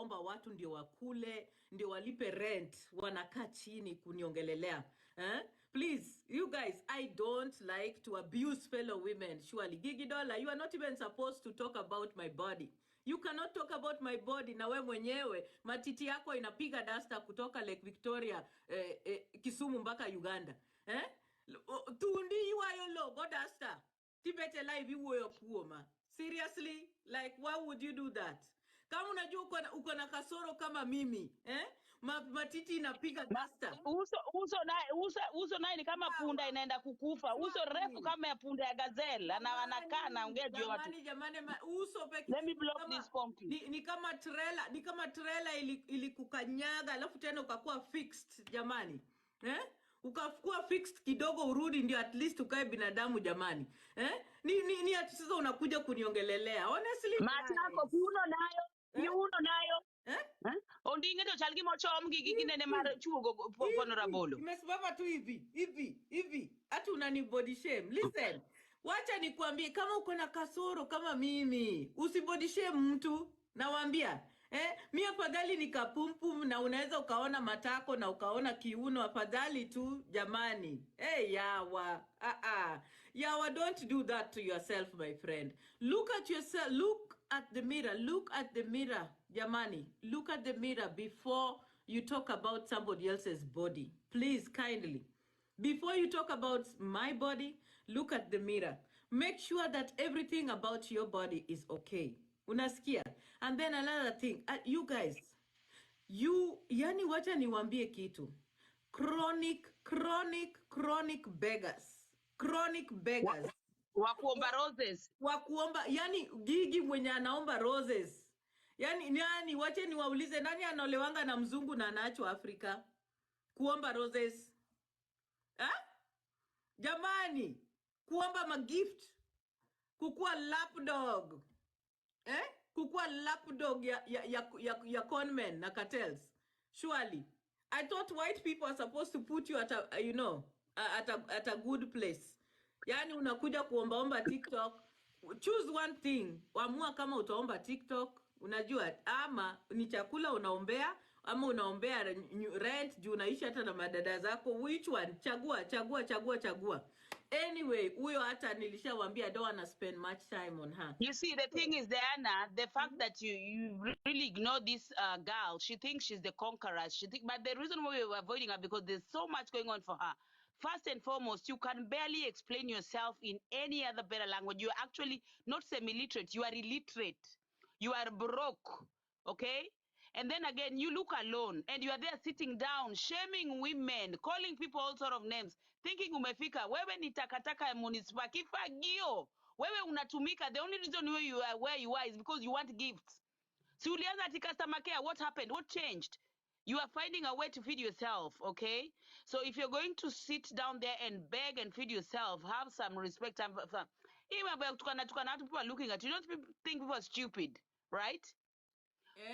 kuombaomba watu ndio wakule, ndio walipe rent, wanakaa chini kuniongelelea. Please, you guys, I don't like to abuse fellow women. Surely, Gigi Dollar, you are not even supposed to talk about my body. You cannot talk about my body na we mwenyewe matiti yako inapiga dasta kutoka Lake Victoria, Kisumu mpaka Uganda. Tundi iwayo logo dasta. Tibete live iwo kuoma. Seriously? Like, why would you do that? Kama unajua uko na kasoro kama mimi, matiti inapiga dasta. Uso naye ni kama punda inaenda kukufa. Uso refu kama ya punda ya gazelle. Anakaa naongea juu watu. Jamani, uso peke. Let me block this pumpkin. Ni kama trailer ilikukanyaga alafu tena ukakuwa fixed jamani. Ukakuwa fixed kidogo urudi ndio at least ukae binadamu jamani. Ni ati sasa unakuja kuniongelelea. Honestly. Mati yako kuuno nayo. Kiuno nayo. Ondinge to chalgi mo chom gigi nene mara chugo honorable. Imesimama tu hivi. Hata unani body shame. Listen. Wacha nikuambie kama uko na kasoro kama mimi, usibody shame mtu. Nawaambia, mimi afadhali nikapumpum na unaweza ukaona matako na ukaona kiuno, afadhali tu jamani. Yawa. Yawa, don't do that to yourself, my friend. Look at yourself, look at the mirror, jamani. Look at the mirror before you talk about somebody else's body. Please, kindly. Before you talk about my body, look at the mirror. Make sure that everything about your body is okay. Unasikia? And then another thing, you guys, yani wacha niwaambie kitu. Chronic beggars. Wakuomba roses. Yani Gigi mwenye anaomba roses. Yani wacha niwaulize nani anolewanga na mzungu na anaachwa Afrika? Kuomba roses. Jamani, kuomba magift, kukua lapdog, kukua lapdog ya conmen na cartels. Surely, I thought white people are supposed to put you at a good place. Yani unakuja kuombaomba TikTok. Choose one thing. Amua kama utaomba TikTok, unajua ama ni chakula unaombea, ama unaombea rent juu unaishi hata na madada zako. Which one? Chagua. Anyway, huyo hata nilishawaambia I don't want to spend much time on her. You see, the thing is, Diana, the fact that you really ignore this girl, she thinks she's the conqueror. But the reason why we were avoiding her, because there's so much going on for her. First and foremost, you can barely explain yourself in any other better language. You are actually not semi-literate. You are illiterate. You are broke. Okay? And then again, you look alone and you are there sitting down, shaming women, calling people all sort of names, thinking umefika. Wewe ni takataka ya municipal. Kifagio. Wewe unatumika. The only reason you are where you are is because you want gifts. Si ulianza ati customer care. What happened? What changed? You are finding a way to feed yourself, okay? So if you're going to sit down there and beg and feed yourself, have some respect. Even people are looking at you. Don't think people are stupid, right?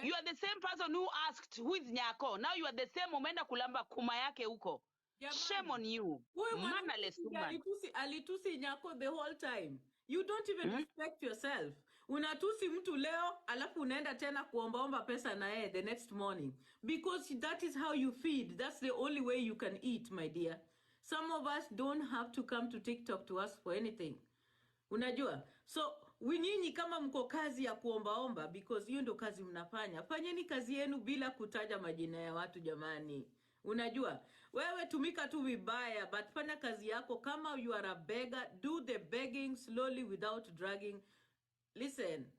You are the same person who asked, who is Nyako? Now you are the same umenda kulamba kuma yake huko. Shame on you. Mannerless woman. Alitusi Nyako the whole time. You don't even respect yourself. Unatusi mtu leo, alafu unaenda tena kuombaomba pesa na yeye the next morning. Because that is how you feed. That's the only way you can eat, my dear. Some of us don't have to come to TikTok to ask for anything. Unajua? So, nyinyi kama mko kazi ya kuombaomba, because hiyo ndo kazi mnafanya. Fanyeni kazi yenu bila kutaja majina ya watu jamani. Unajua? Wewe tumika tu vibaya, but fanya kazi yako. Kama you are a beggar, do the begging slowly without dragging. Listen.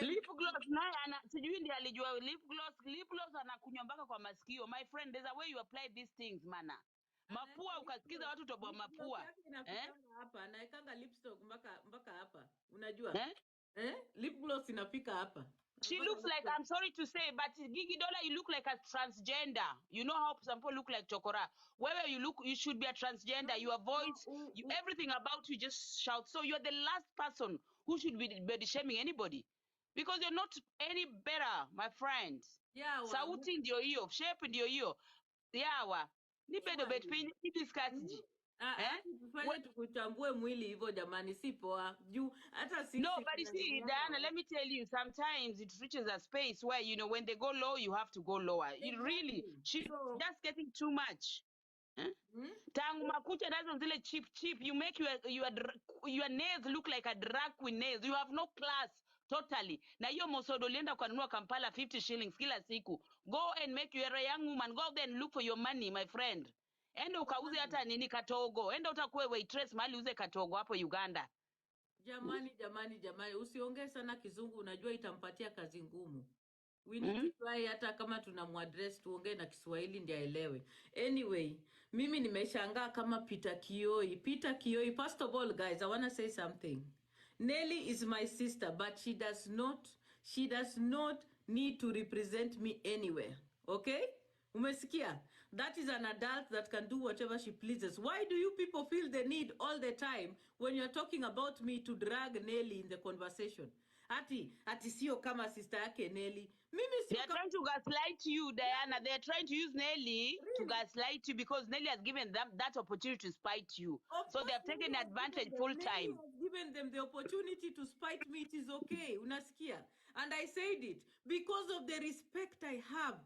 Lip gloss naye sijui ndiye alijua lip gloss anakunywa mpaka kwa masikio. My friend, there's a way you apply these things, mana. Mapua ukasikiza watu toboa mapua. Hapa naekanga lipstick mpaka hapa. Unajua? Lip gloss inafika hapa. She looks like, I'm sorry to say, but Gigi Dollar, you look like a transgender. You know how some people look like chokora. Wherever you look, you should be a transgender. Your voice, everything about you just shout. So you're the last person who should be body shaming anybody. Because you're not any better, my friend. Yeah. Sauti ndio hiyo, shape ndio hiyo. Yawa. Ni bedo bet pin, ni discuss. Tufanye tukuchambue mwili hivyo jamani, si poa. Juu hata sisi no, but you see, Diana, let me tell you, sometimes it reaches a space where, you know, when they go low, you have to go lower. Exactly. You really, she's just getting too much. Tangu makucha nazo zile cheap, you make your nails look like a drag queen nails. You have no class totally. Na hiyo mosodo ulienda ukanunua Kampala 50 shillings kila siku. Go and make, you are a young woman, go there and look for your money, my friend. Enda ukauze hata nini katogo. Enda utakuwe waitress mahali uze katogo hapo Uganda. Jamani, usiongee sana kizungu, unajua itampatia kazi ngumu. We need to try, hata kama tunamuaddress tuongee na Kiswahili ndio aelewe. Anyway, mimi nimeshangaa kama Peter Kioi. First of all, guys, I want to say something. Nelly is my sister, but she does not need to represent me anywhere. Okay? Umesikia? That is an adult that can do whatever she pleases. Why do you people feel the need all the time when you're talking about me to drag Nelly in the conversation? Ati sio kama sister yake Nelly. They are trying to gaslight you, Diana. They are trying to use Nelly to gaslight you because Nelly has given them that opportunity to spite you. So they have taken advantage full time. Nelly has given them the opportunity to spite me. It is okay. Unasikia? And I said it because of the respect I have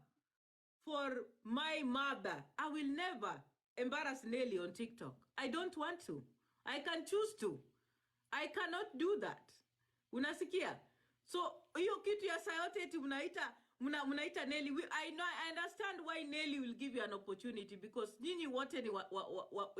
for my mother. I will never embarrass Nelly on TikTok. I don't want to. I can choose to. I cannot do that. Unasikia? So hiyo kitu ya sayote eti mnaita Nelly. I understand why Nelly will give you an opportunity because nyinyi wote ni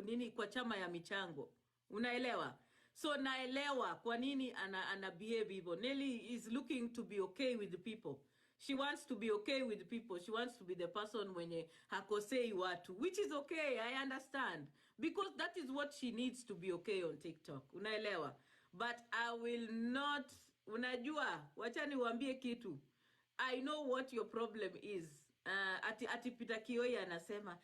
nini kwa chama ya michango. Unaelewa? So naelewa kwa nini ana behave hivyo. Nelly is looking to be okay with the people. She wants to be okay with the people. She wants to be the person mwenye hakosei watu, which is okay. I understand. Because that is what she needs to be okay on TikTok. Unaelewa? But I will not, unajua, wacha niwaambie kitu. I know what your problem is. Ati Peter Kioi anasema,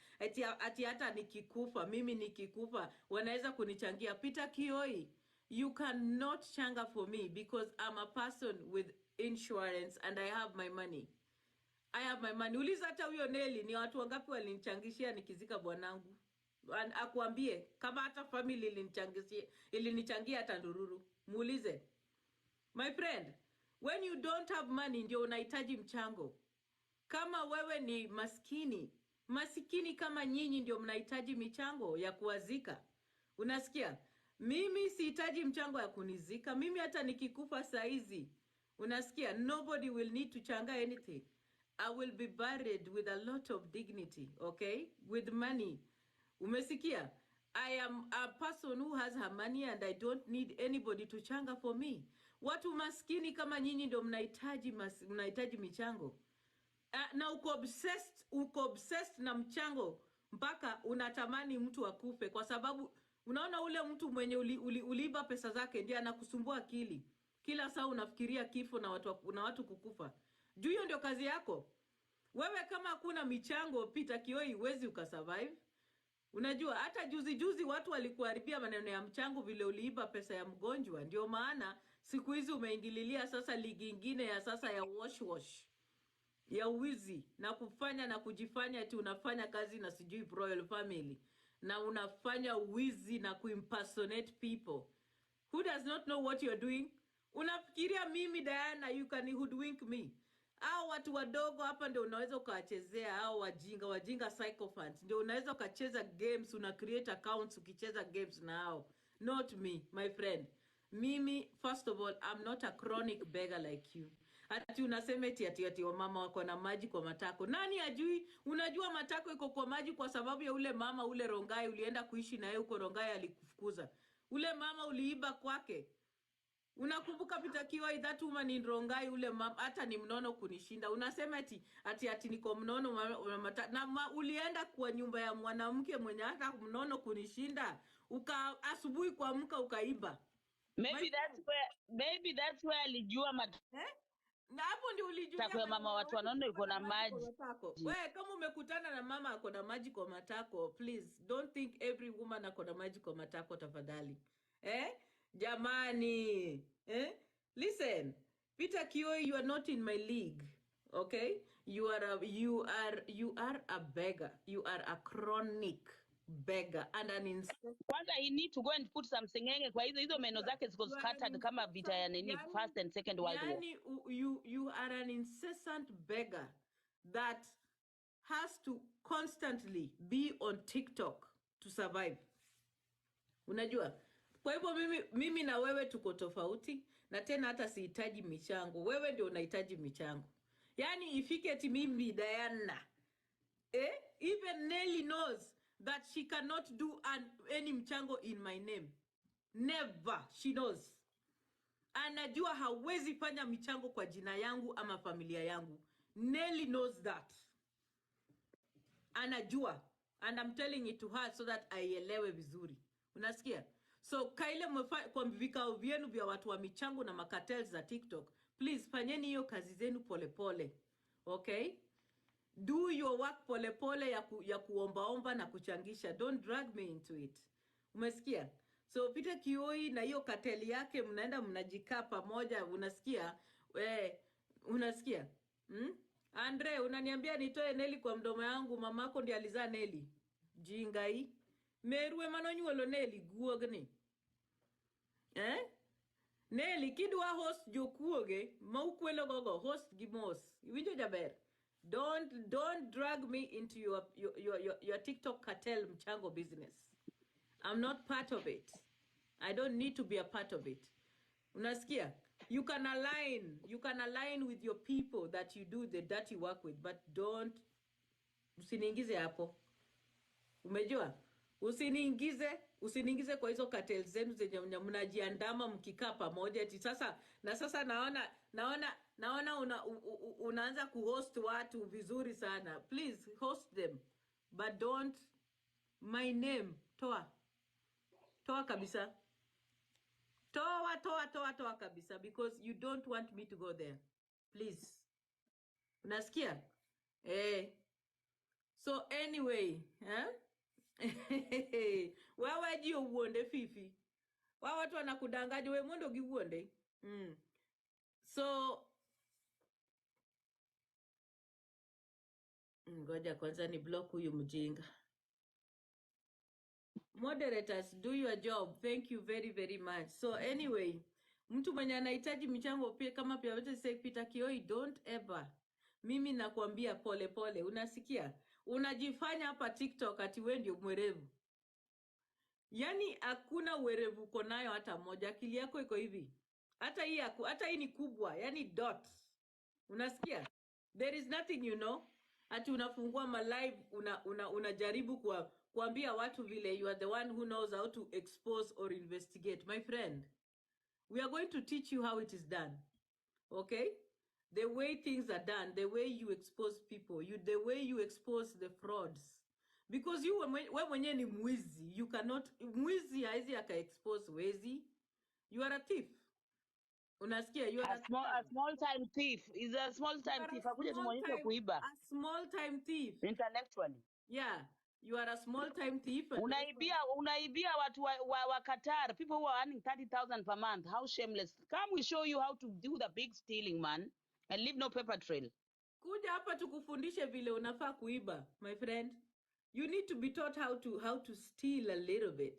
ati hata nikikufa, mimi nikikufa, wanaweza kunichangia. Peter Kioi, you cannot changa for me because I'm a person with insurance and I have my money. Uliza hata huyo Nelly ni watu wangapi walinichangishia nikizika bwanangu. Akuambie kama hata family ilinichangia hata ndururu. Muulize. My friend, when you don't have money ndio unahitaji mchango. Kama wewe ni maskini kama nyinyi ndio mnahitaji michango ya kuwazika. Unasikia? Mimi sihitaji mchango ya kunizika. Mimi hata nikikufa saizi. Unasikia? Nobody will need to changa anything. I will be buried with a lot of dignity, okay? With money. Umesikia? I am a person who has her money and I don't need anybody to changa for me. Watu maskini kama nyinyi ndio mnahitaji michango. Na uko obsessed na mchango mpaka unatamani mtu akufe kwa sababu unaona ule mtu mwenye uliiba pesa zake ndiye anakusumbua akili. Kila saa unafikiria kifo na watu kukufa. Juu hiyo ndio kazi yako. Wewe kama hakuna michango Peter Kioi huwezi ukasurvive. Unajua hata juzi watu walikuharibia maneno ya mchango vile uliiba pesa ya mgonjwa. Ndio maana siku hizi umeingililia sasa ligi ingine ya sasa ya wash ya uwizi na kufanya na kujifanya eti unafanya kazi na sijui royal family na unafanya uwizi na kuimpersonate people who does not know what you're doing. Unafikiria mimi Diana you can hoodwink me? Au watu wadogo hapa ndio unaweza ukawachezea, au wajinga psychopaths ndio unaweza ukacheza games, una create accounts ukicheza games na hao. Not me, my friend. Mimi, first of all, I'm not a chronic beggar like you. Ati unasema ati mama wako na maji kwa matako. Nani ajui? Unajua matako iko kwa maji kwa sababu ya ule mama ule Rongai ulienda kuishi na yeye huko Rongai alikufukuza. Ule mama uliiba kwake. Unakumbuka Peter Kioi, that woman in Rongai ule mama hata ni mnono kunishinda. Unasema ati niko mnono na ulienda kwa nyumba ya mwanamke mwenye hata mnono kunishinda. Asubuhi kuamka ukaiba. Maybe that's where alijua na hapo ndio ulijua kwa mama watu wanaona yuko na maji. Wewe kama umekutana na mama ako na maji kwa matako, please don't think every woman ako na maji kwa matako tafadhali. Jamani, listen, Peter Kioi, you are not in my league, okay? You are a beggar. You are a chronic beggar and an incessant. Kwanza he need to go and put some sengenge kwa hizo meno zake ziko You are an scattered kama vita ya nini yani, First and Second World War. yani, you are an incessant beggar that has to constantly be on TikTok to survive. Unajua? Kwa hivyo mimi na wewe tuko tofauti, na tena hata sihitaji michango. Wewe ndio unahitaji michango. Yani ifike eti mimi Diana, even Nelly knows that she cannot do any mchango in my name. Never. She knows. Anajua hawezi fanya michango kwa jina yangu ama familia yangu. Nelly knows that. Anajua. And I'm telling it to her so that aielewe vizuri. Unasikia? So kaile kwa vikao vyenu vya watu wa michango na makatels za TikTok, please fanyeni hiyo kazi zenu polepole. Okay? Do your work polepole ya kuombaomba na kuchangisha. Don't drag me into it. Umesikia? So Peter Kioi na hiyo kateli yake mnaenda mnajikaa pamoja, unasikia? Unasikia? Andre, unaniambia nitoe Neli kwa mdomo yangu, mamako ndiye alizaa Neli. Jinga hii. Merwe manonyuolo Neli guogni. Neli kidwa host jokuoge, maukwelo gogo host gimos. Iwinjo jaber. Don't drag me into your TikTok cartel mchango business. I'm not part of it. I don't need to be a part of it. Unasikia? You can align with your people that you do the dirty work with, but don't usiniingize hapo. Umejua? Usiniingize kwa hizo cartel zenu zenye mnajiandama mkikaa pamoja eti sasa naona unaanza kuhost watu vizuri sana. Please host them, but don't my name toa kabisa. Toa kabisa, because you don't want me to go there. Please. Unasikia? So anyway, wewe jio uonde fifi. Wa watu wanakudangaje wewe mondo giuonde. So ngoja kwanza ni block huyu mjinga. Moderators, do your job. Thank you very, very much. So anyway, mtu mwenye anahitaji michango pia kama pia wote say Peter Kioi, don't ever. Mimi nakwambia pole. Unasikia? Unajifanya hapa TikTok ati wewe ndio mwerevu. Yani hakuna uwerevu uko nayo hata moja. Akili yako iko hivi. Hata hii ni kubwa, yani dot. Unasikia? There is nothing you know. Ati unafungua ma live unajaribu kuambia watu vile you are the one who knows how to expose or investigate. My friend, we are going to teach you how it is done. Okay? The way things are done, the way you expose people, the way you expose the frauds. Because we mwenye ni mwizi, you cannot, mwizi haizi aka expose wezi. You are a thief. Unasikia? You are a small time thief. Is a small time thief. Akuja tumuonyeshe kuiba. A small time thief. Intellectually. Yeah. You are a small time thief. Unaibia watu wa Qatar. People who are earning 30,000 per month. How shameless. Come we show you how to do the big stealing, man. And leave no paper trail. Kuja hapa tukufundishe vile unafaa kuiba, my friend. You need to be taught how to steal a little bit.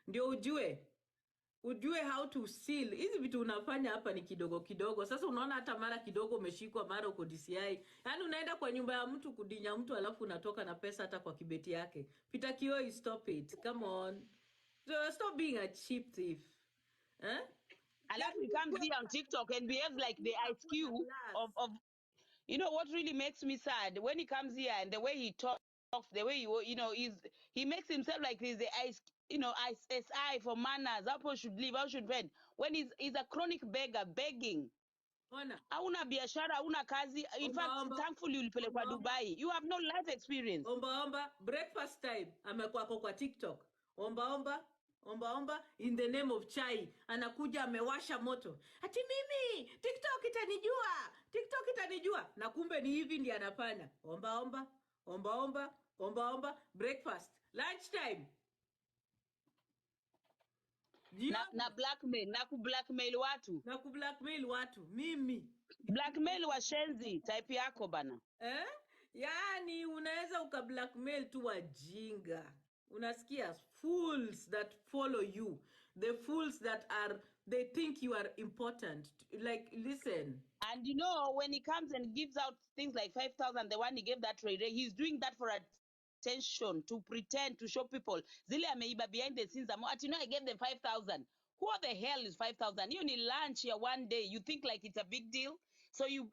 Ndio ujue how to steal. Hizi vitu unafanya hapa ni kidogo. Sasa unaona hata mara kidogo umeshikwa, mara uko DCI. Yaani unaenda kwa nyumba ya mtu kudinya mtu alafu unatoka na pesa hata kwa kibeti yake. Peter Kioi, stop it. Come on. So stop being a cheap thief. Alafu he comes here on TikTok and behaves like the IQ of you know what really makes me sad when he comes here and the way he talks, the way he makes himself like he's the SI for manners, how people should live, how should vent. When he's a chronic beggar begging. Hauna biashara, hauna kazi. In fact, thankfully ulipelekwa Dubai. You have no life experience. Omba breakfast time amekuwa kwa TikTok. Omba in the name of chai. Anakuja amewasha moto. Ati mimi TikTok itanijua. Na kumbe ni hivi ndiye anafanya. Omba breakfast, lunch time. Na blackmail, na kublackmail watu. Mimi. Blackmail wa shenzi, type yako bana. Yani unaweza ukablackmail tu wajinga. Unasikia? Fools that follow you, the fools that are, they think you are important. Like, listen. And you know, when he comes and gives out things like 5,000, the one he gave that Ray, he's doing that for attention, to pretend, to show people. Zile ameiba behind the scenes. You know, I gave them 5,000. Who the hell is 5,000? You need lunch here one day. You think like it's a big deal? So you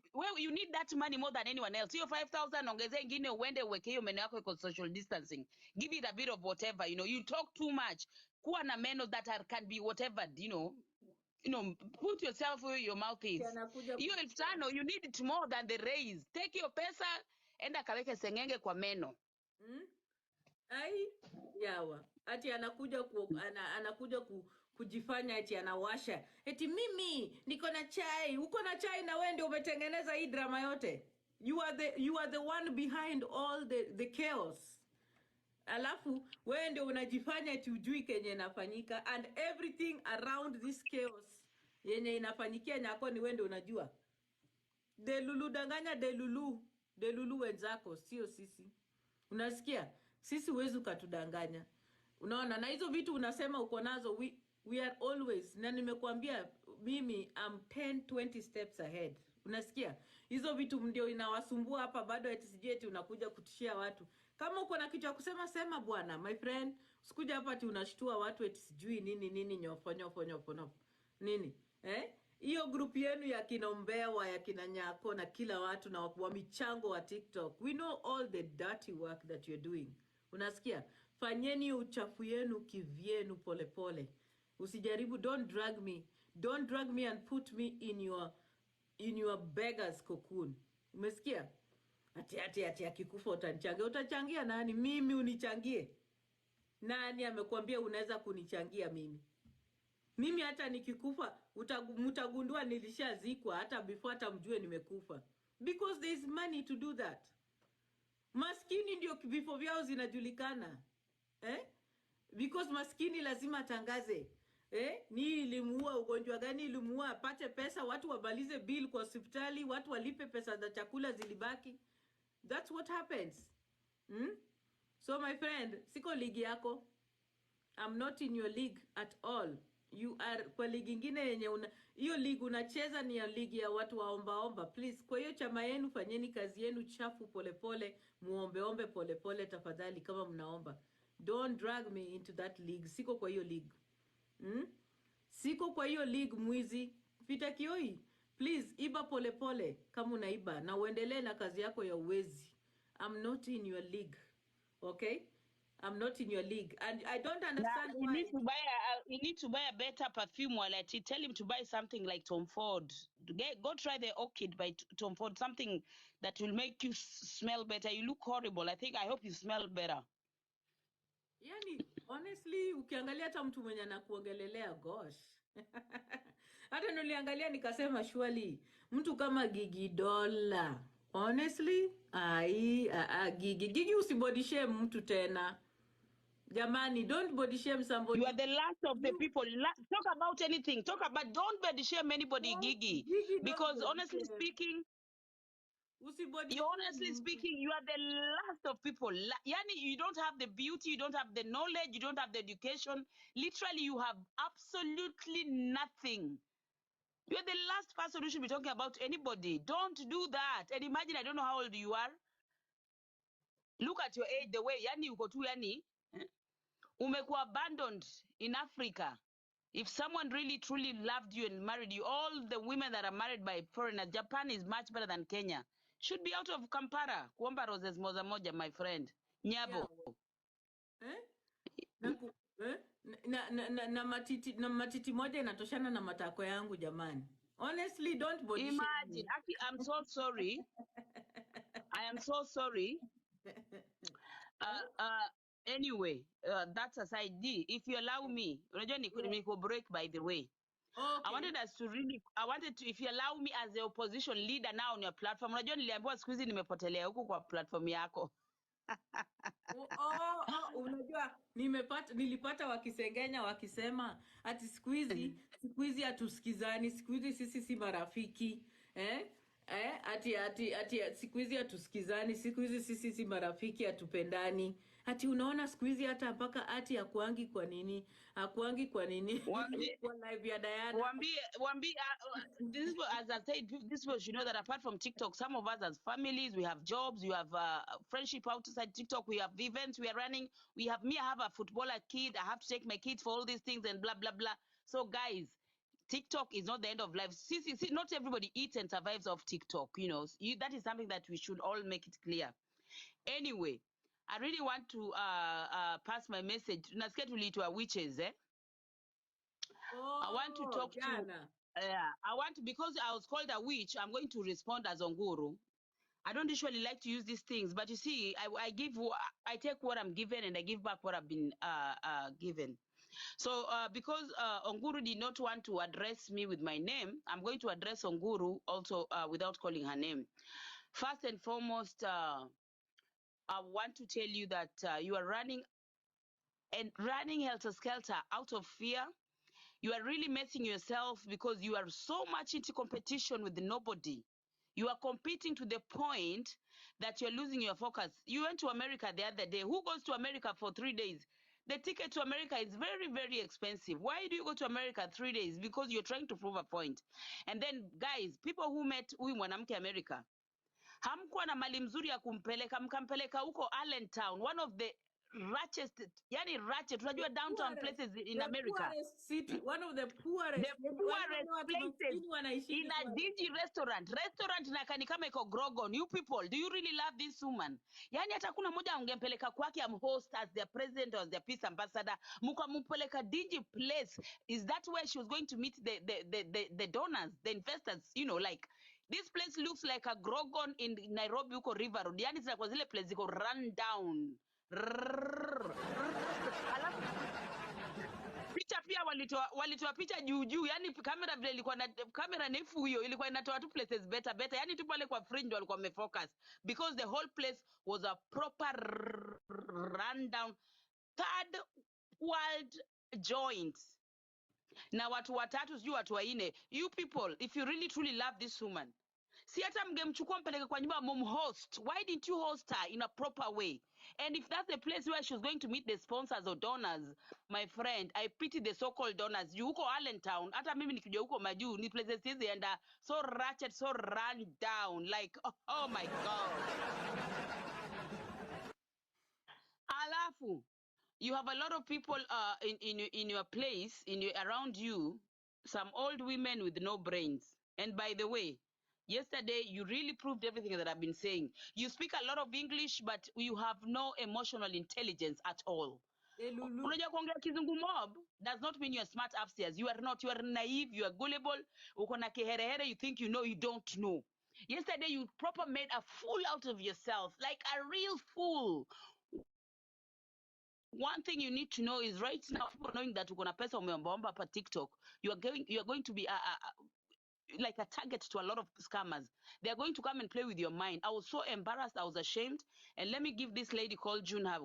need that money more than anyone else. Your 5,000 ongeze ingine uende uweke hiyo meno yako iko social distancing. Give it a bit of whatever, you know. You talk too much. Kuwa na meno that can be whatever, you know, put yourself where your mouth is. Hiyo 5,000 you need it more than the raise. Take your pesa, enda kaweke sengenge kwa meno. Ai, yawa. Ati anakuja kujifanya eti anawasha. Eti mimi niko na chai. Uko na chai na wewe ndio umetengeneza hii drama yote. You are the one behind all the chaos. Alafu wewe ndio unajifanya eti ujui kenye inafanyika, and everything around this chaos yenye inafanyikia nyako ni wewe ndio unajua. Delulu danganya delulu wenzako, sio sisi. Unasikia? Sisi huwezi ukatudanganya. Unaona, na hizo vitu unasema uko nazo, we are always, na nimekuambia mimi I'm 10-20 steps ahead. Unasikia? Hizo vitu ndio inawasumbua hapa bado, eti sije eti unakuja kutishia watu. Kama uko na kitu ya kusema sema bwana, my friend. Usikuja hapa ati unashtua watu eti sijui nini nyofo. Nini? Hiyo group yenu ya kinombewa ya kinanyako na kila watu na wa michango wa TikTok. We know all the dirty work that you're doing. Unasikia? Fanyeni uchafu yenu kivyenu polepole. Usijaribu, don't drag me and put me in your beggar's cocoon. Umesikia? Ati akikufa utanichangia. Utachangia nani? Mimi unichangie? Nani amekuambia unaweza kunichangia mimi? Mimi hata nikikufa mtagundua nilishazikwa hata before hata mjue nimekufa. Because there is money to do that. Maskini ndio vifo vyao zinajulikana. Because maskini lazima atangaze. Ni ilimuua, ugonjwa gani ilimuua, apate pesa, watu wabalize bill kwa hospitali, watu walipe pesa za chakula zilibaki. That's what happens. So my friend, siko ligi yako. I'm not in your league at all. You are kwa ligi ingine yenye hiyo league unacheza ni ya ligi ya watu waomba. Please, kwa hiyo chama yenu fanyeni kazi yenu chafu polepole, muombe polepole tafadhali kama mnaomba. Don't drag me into that league. Siko kwa hiyo league. Siko kwa hiyo league mwizi. Pita Kioi, please iba polepole kama unaiba na uendelee na kazi yako ya uwezi. I'm not in your league. Okay? I'm not in your league, and I don't understand why. You need to buy a better perfume. Wallet. Tell him to buy something like Tom Ford. Go try the Orchid by Tom Ford. Something that will make you smell better. You look horrible. I hope you smell better. Yani, honestly, ukiangalia hata mtu mwenye anakuongelelea, gosh. Hata niliangalia nikasema surely mtu kama Gigi Dola. Honestly, Gigi usibody shame mtu tena. Jamani, don't body shame somebody. You are the last of the people. Talk about anything. Don't body shame anybody, Gigi. Because honestly speaking, you are the last of people. Yani, you don't have the beauty, you don't have the knowledge, you don't have the education. Literally, you have absolutely nothing. You are the last person who should be talking about anybody. Don't do that. And imagine, I don't know how old you are. Look at your age, the way, yani, uko tu, yani, umekuwa abandoned in Africa. If someone really truly loved you and married you, all the women that are married by foreigners, Japan is much better than Kenya. Should be out of Kampala. Kuomba roses moja, my friend. Nyabo. Na matiti moja inatoshana na matako yangu jamani. Honestly, don't body shame. Imagine. Actually, I'm so sorry. I am so sorry. Anyway, that's aside. If you allow me, niko break by the way. Okay. I wanted to, if you allow me as the opposition leader now on your platform. Unajua niliambiwa siku hizi nimepotelea huko kwa platform yako. Unajua nilipata wakisengenya wakisema ati siku hizi hatusikizani, siku hizi sisi si marafiki. ati siku hizi hatusikizani, siku hizi sisi si marafiki, hatupendani. Ati unaona siku hizi hata mpaka ati akuangi kwa nini? Akuangi kwa nini? Kwa live ya Diana. This is as I said, this was, you know, that apart from TikTok, some of us as families, we have jobs, we have friendship outside TikTok, we have events we are running. I have a footballer kid. I have to take my kids for all these things and blah, blah, blah. So guys, TikTok is not the end of life. See, not everybody eats and survives off TikTok. You know, that is something that we should all make it clear. Anyway, I really want to pass my message. Nasikia tuliitwa witches, eh? I want to talk Jana. I want to, because I was called a witch, I'm going to respond as Onguru. I don't usually like to use these things, but you see, I take what I'm given and I give back what I've been given. So because Onguru did not want to address me with my name, I'm going to address Onguru also without calling her name. First and foremost, I want to tell you that you are running helter-skelter out of fear. You are really messing yourself because you are so much into competition with nobody. You are competing to the point that you're losing your focus. You went to America the other day. Who goes to America for 3 days? The ticket to America is very, very expensive. Why do you go to America 3 days? Because you're trying to prove a point. And then, guys, people who met huyu mwanamke America, hamkuwa na mali mzuri ya kumpeleka, mkampeleka huko Allentown, one of the ratchet, yani ratchet, unajua downtown places in America. The poorest city, one of the poorest. The poorest places in a dingy restaurant na kani kama iko Grogon. You people, do you really love this woman? Yani hata kuna moja ungempeleka kwake am host as their president or as their peace ambassador, mukampeleka dingy place. Is that where she was going to meet the donors, the investors? You know, like this place looks like a Grogon in Nairobi huko River Road. Yani zinakuwa zile place ziko run down. Picha pia walitoa picha juu, yani kamera vile ilikuwa na kamera nefu, hiyo ilikuwa inatoa tu places better, yani tu pale kwa fringe walikuwa wamefocus, because the whole place was a proper rundown third world joint na watu watatu sijui watu waine. You people, if you really truly love this woman, si hata mngemchukua mpeleke kwa nyumba host. Why didn't you host her in a proper way? And if that's the place where she was going to meet the sponsors or donors, my friend, I pity the so-called donors. You huko Allentown, hata mimi nikija huko majuu, ni places hizi and so ratchet, so run down, like, oh my God. Alafu, you have a lot of people in your place, around you, some old women with no brains. And by the way, yesterday you really proved everything that I've been saying. You speak a lot of English, but you have no emotional intelligence at all. Unajua kuongea kizungu mob does not mean you're smart upstairs. You are not. You are naive. You are gullible. Uko na kiherehere. You think you know. You don't know. Yesterday you proper made a fool out of yourself, like a real fool. One thing you need to know is right now, knowing that uko na pesa umeombaomba pa TikTok, you are going to be like a target to a lot of scammers. They are going to come and play with your mind. I was so embarrassed. I was ashamed. And let me give this lady called June her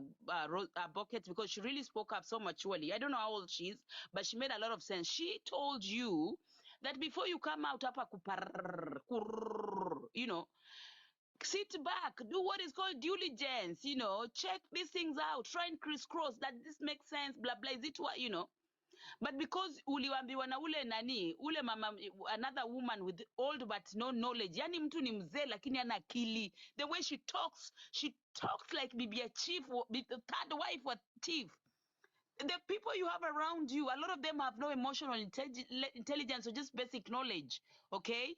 bucket, because she really spoke up so maturely. I don't know how old she is, but she made a lot of sense. She told you that before you come out, you know, sit back, do what is called diligence, you know, check these things out, try and crisscross that this makes sense, blah, blah. Is it what, you know? But because uliwambiwa na ule mama, another woman with old but no knowledge, yani mtu ni mzee lakini ana akili, the way she talks like Bibia Chief, the third wife wa Chief. The people you have around you, a lot of them have no emotional intelligence or just basic knowledge, okay?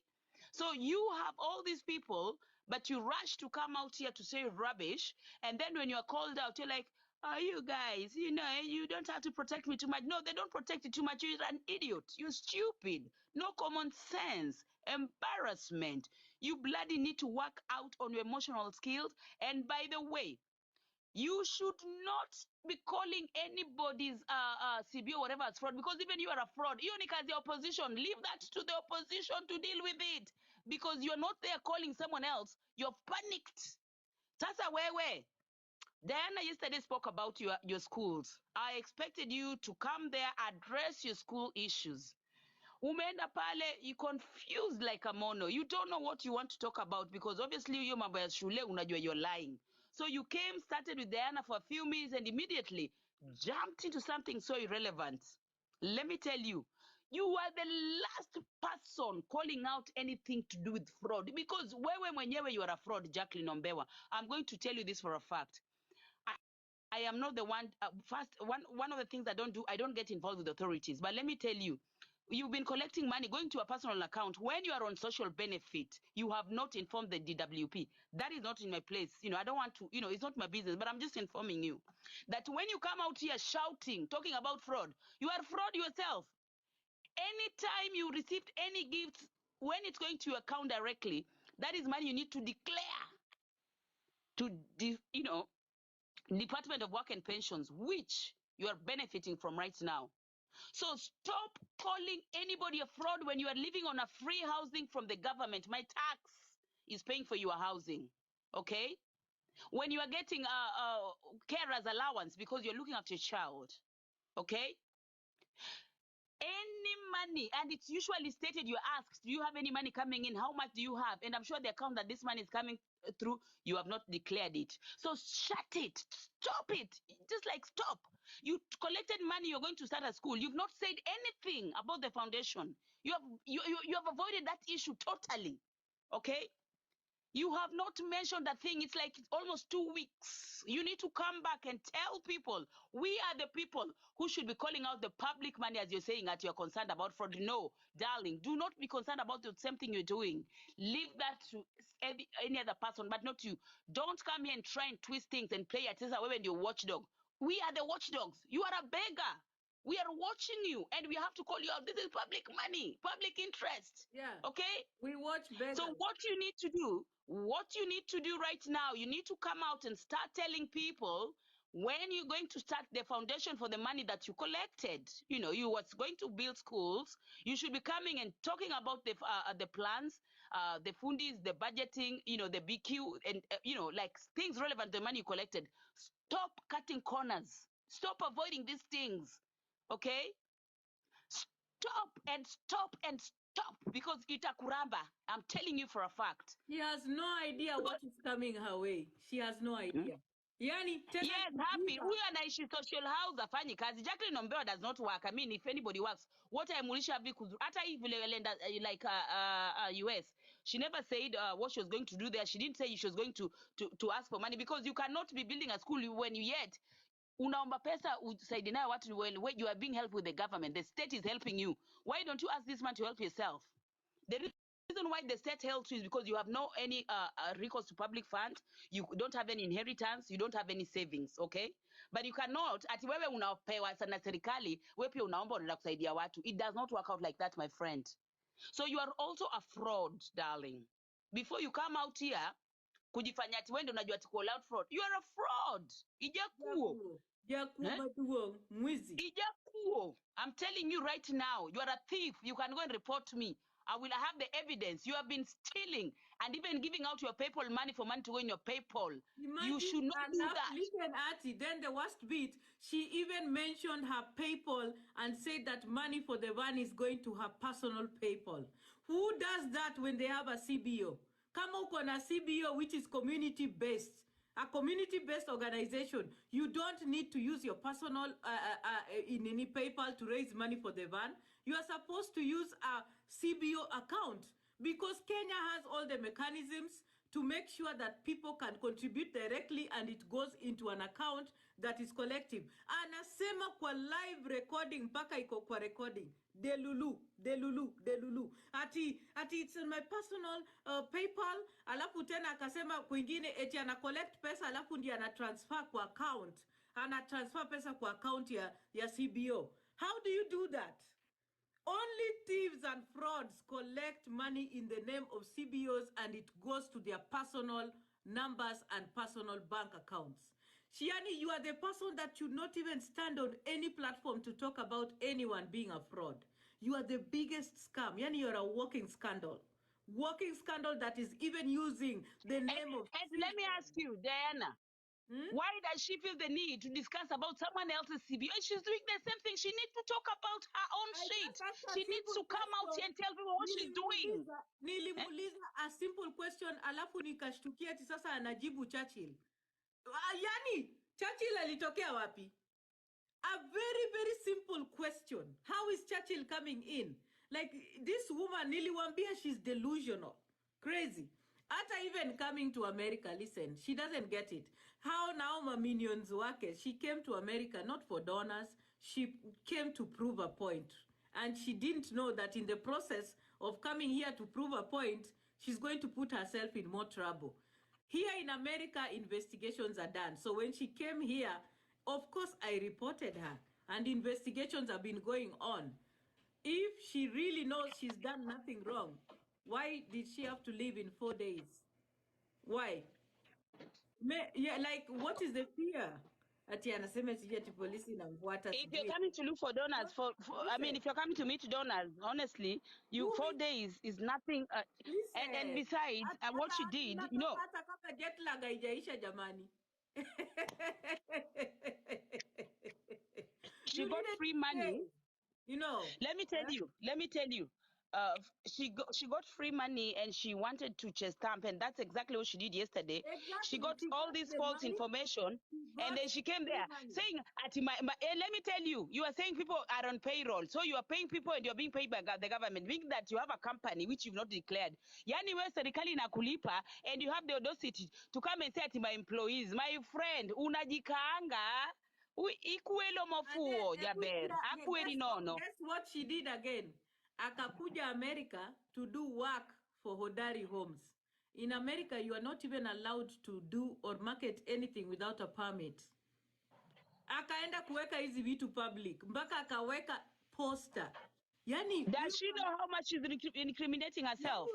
So you have all these people, but you rush to come out here to say rubbish, and then when you're called out, you're like, oh, you guys, you know, you don't have to protect me too much. No, they don't protect you too much. You're an idiot. You're stupid. No common sense. Embarrassment. You bloody need to work out on your emotional skills. And by the way, you should not be calling anybody's CB or whatever as fraud, because even you are a fraud. You as the opposition, leave that to the opposition to deal with it, because you're not there calling someone else. You're panicked. Sasa wewe. Diana yesterday spoke about your schools. I expected you to come there, address your school issues. Umeenda pale, you confused like a mono. You don't know what you want to talk about because obviously hiyo mambo ya shule unajua you're lying. So you came, started with Diana for a few minutes and immediately jumped into something so irrelevant. Let me tell you, you are the last person calling out anything to do with fraud because wewe mwenyewe you are a fraud, Jacqueline Ombewa. I'm going to tell you this for a fact. I am not the one. One of the things I don't get involved with authorities. But let me tell you, you've been collecting money, going to a personal account. When you are on social benefit, you have not informed the DWP. That is not in my place. I don't want to, it's not my business, but I'm just informing you that when you come out here shouting, talking about fraud, you are fraud yourself. Anytime you received any gifts, when it's going to your account directly, that is money you need to declare to, Department of Work and Pensions, which you are benefiting from right now. So stop calling anybody a fraud when you are living on a free housing from the government. My tax is paying for your housing, okay? When you are getting carer's allowance because you're looking after your child, okay? Any money, and it's usually stated, you're asked, do you have any money coming in? How much do you have? And I'm sure the account that this money is coming through, you have not declared it. So shut it, stop it, just like stop. You collected money, you're going to start a school. You've not said anything about the foundation. You have avoided that issue totally, okay? You have not mentioned that thing. It's like almost 2 weeks. You need to come back and tell people, we are the people who should be calling out the public money, as you're saying, that you're concerned about fraud. No, darling, do not be concerned about the same thing you're doing. Leave that to any other person, but not you. Don't come here and try and twist things and play at away when you're watchdog. We are the watchdogs. You are a beggar. We are watching you, and we have to call you out. This is public money, public interest. Yeah. Okay? We watch beggars. So what you need to do right now, you need to come out and start telling people when you're going to start the foundation for the money that you collected. You was going to build schools. You should be coming and talking about the plans, the fundis, the budgeting, the BQ, and like things relevant to the money you collected. Stop cutting corners. Stop avoiding these things. Okay? Stop and stop and stop because itakuramba. I'm telling you for a fact. She has no idea what is coming her way. She has no idea. Yani, yes, happy. Huyu anaishi social house afanyi kazi. Jacqueline Ombewa does not work. I mean, if anybody works, what aimulisha hivi hata hivi lenda like US. She never said what she was going to do there. She didn't say she was going to ask for money because you cannot be building a school when you yet unaomba pesa usaidie nayo watu when you are being helped with the government. The state is helping you. Why don't you ask this man to help yourself? The reason why the state helps you is because you have no any recourse to public fund. You don't have any inheritance. You don't have any savings, okay? But you cannot, ati wewe unapewa sana serikali, wewe pia unaomba unaenda kusaidia watu. It does not work out like that, my friend. So you are also a fraud, darling. Before you come out here, kujifanya ati wewe ndio unajua ati call out fraud. You are a fraud. Ijakuo. Ijakuo. I'm telling you right now, you are a thief. You can go and report me. I will have the evidence. You have been stealing and even giving out your PayPal money for money to go in your PayPal. Imagine, you should not do that. Listen, Ati, then the worst bit, she even mentioned her PayPal and said that money for the van is going to her personal PayPal. Who does that when they have a CBO? Kama uko na CBO, which is community-based, a community-based organization, you don't need to use your personal in any PayPal to raise money for the van. You are supposed to use a CBO account because Kenya has all the mechanisms to make sure that people can contribute directly and it goes into an account that is collective. Anasema kwa live recording, mpaka iko kwa recording. Delulu. Ati it's in my personal PayPal. Alafu tena akasema kwingine eti ana collect pesa alafu ndi ana transfer kwa account. Ana transfer pesa kwa account ya CBO. How do you do that? Only thieves and frauds collect money in the name of CBOs and it goes to their personal numbers and personal bank accounts. Shiani, you are the person that should not even stand on any platform to talk about anyone being a fraud. You are the biggest scam. Yani, you're a walking scandal. Walking scandal that is even using the name of... And let me ask you, Diana, Why does she feel the need to discuss about someone else's CBO? She's doing the same thing. She needs to talk about her own I shit. just asked a She needs simple to come out here question. and tell people what she's doing. Nilimuuliza a simple question, alafu nikashtukia ati sasa anajibu Churchill. Yani Churchill alitokea wapi? A very, very simple question. How is Churchill coming in? Like, this woman, niliwambia, she's delusional. Crazy. After even coming to America, listen, she doesn't get it. How now my minions work? She came to America not for donors. She came to prove a point. And she didn't know that in the process of coming here to prove a point, she's going to put herself in more trouble. Here in America, investigations are done. So when she came here, of course, I reported her, and investigations have been going on. If she really knows she's done nothing wrong, why did she have to leave in 4 days? Why? Yeah, like, what is the fear? Ati anasema sijui ati polisi inamfuata If you're sijui. coming to look for donors, I mean, Listen, if you're coming to meet donors, honestly, you 4 days is nothing. And listen. besides, what she did, you know, Hata kama jet lag haijaisha jamani. she You got needed free 2 money. days, you know. Let me tell you. She got free money and she wanted to chase stamp, and that's exactly what she did yesterday. She Exactly. got She all got this the false money. information, She and got then she came free there money. saying, let me tell you, you are saying people are on payroll, so you are paying people and you're being paid by the government, meaning that you have a company which you've not declared. Yani we serikali inakulipa, and you have the audacity to come and say to my employees, my friend, unajikaanga. Ikuelo mafuo jaber. Akueli nono. Guess what she did again? Akakuja America to do work for Hodari Homes. In America, you are not even allowed to do or market anything without a permit. Akaenda kuweka hizi vitu public, mpaka akaweka poster. Yani, does she know how much she's incriminating herself?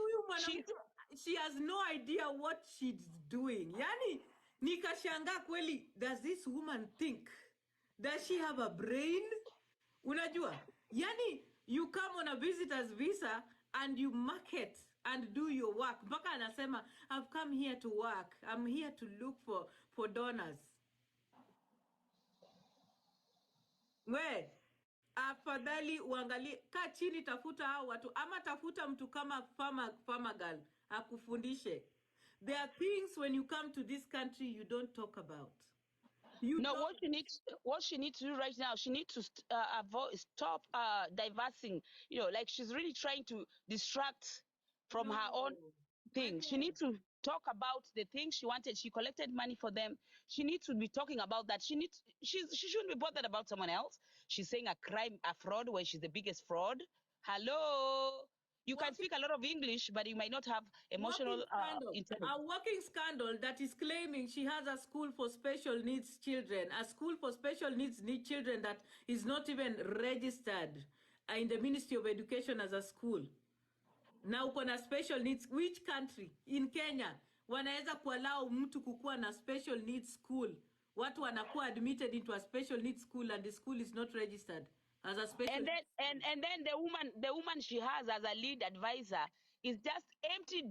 She has no idea what she's doing. Yani, nikashanga kweli, does this woman think? Does she have a brain? Unajua? Yani, you come on a visitor's visa and you market and do your work. Mpaka anasema, I've come here to work. I'm here to look for donors. We, afadhali uangalie, kaa chini, tafuta hao watu, ama tafuta mtu kama farmer girl akufundishe. There are things when you come to this country you don't talk about. What she needs to do right now, she needs to stop diversing. You know, like she's really trying to distract from her own thing. She needs to talk about the things she wanted. She collected money for them. She needs to be talking about that. She shouldn't be bothered about someone else. She's saying a crime, a fraud, when she's the biggest fraud. Hello. You can speak a lot of English, but you might not have emotional intelligence. A working scandal that is claiming she has a school for special needs children, a school for special needs children that is not even registered in the Ministry of Education as a school. Na uko na special needs. Which country? In Kenya wanaweza kuallow mtu kukua na special needs school? Watu wanakuwa admitted into a special needs school and the school is not registered as a special and then the woman she has as a lead advisor is just empty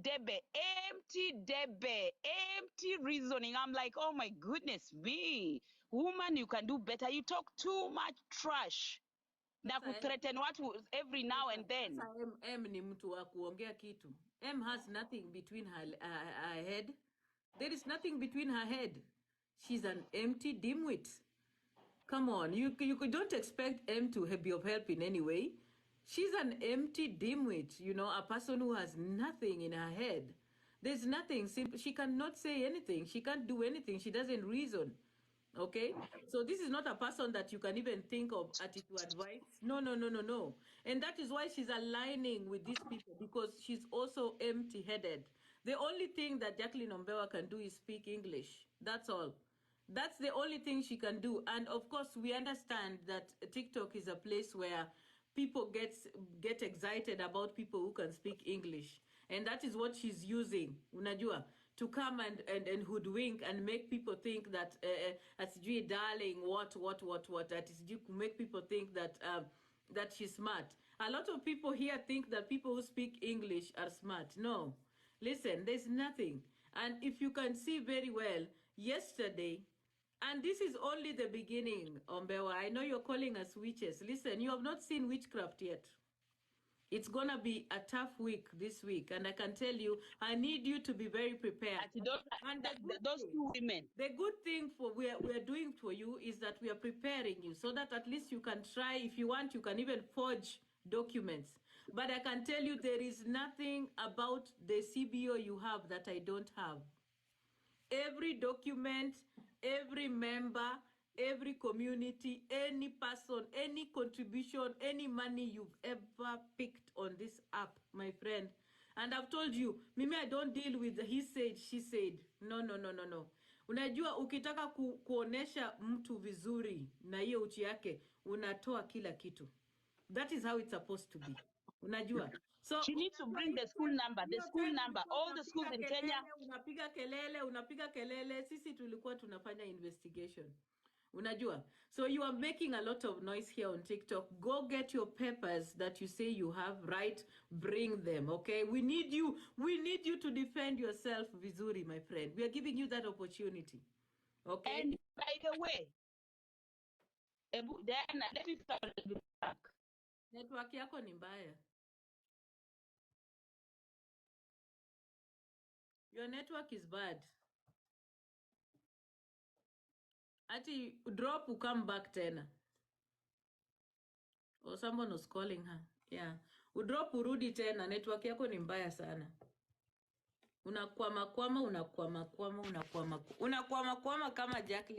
reasoning. I'm like, oh my goodness me, woman, you can do better. You talk too much trash na kuthreaten watu every now and then. M ni mtu wa kuongea kitu. M has nothing between her head. There is nothing between her head. She's an empty dimwit. Come on, you don't expect M to be of help in any way. She's an empty dimwit, you know, a person who has nothing in her head. There's nothing simple. She cannot say anything. She can't do anything. She doesn't reason. Okay? So this is not a person that you can even think of to advise. No. And that is why she's aligning with these people, because she's also empty-headed. The only thing that Jacqueline Ombewa can do is speak English. That's all. That's the only thing she can do. And of course, we understand that TikTok is a place where people get excited about people who can speak English. And that is what she's using, unajua, to come and hoodwink and make people think that, asijui darling, what, that is to make people think that, that she's smart. A lot of people here think that people who speak English are smart. No. Listen, there's nothing. And if you can see very well, yesterday, And this is only the beginning, Ombewa. I know you're calling us witches. Listen, you have not seen witchcraft yet. It's going to be a tough week this week. And I can tell you, I need you to be very prepared. And those two women. The good thing we're doing for you is that we are preparing you so that at least you can try. If you want, you can even forge documents. But I can tell you there is nothing about the CBO you have that I don't have. Every document, every member, every community, any person, any contribution, any money you've ever picked on this app, my friend. And I've told you, Mimi, I don't deal with the he said, she said. No. Unajua ukitaka kuonesha mtu vizuri na hiyo uchi yake, unatoa kila kitu. That is how it's supposed to be. Unajua? So she needs to bring the school number, all the schools in Kenya. Unapiga kelele, sisi tulikuwa tunafanya investigation. Unajua? So you are making a lot of noise here on TikTok. Go get your papers that you say you have, right? Bring them, okay? We need you to defend yourself vizuri, my friend. We are giving you that opportunity. Okay? And by the way, Diana, let me back. Network yako ni mbaya. Your network is bad. Ati drop, come back tena. Or someone was calling her. Yeah. Udrop urudi tena, network yako ni mbaya sana. Unakwama kama Jacqueline.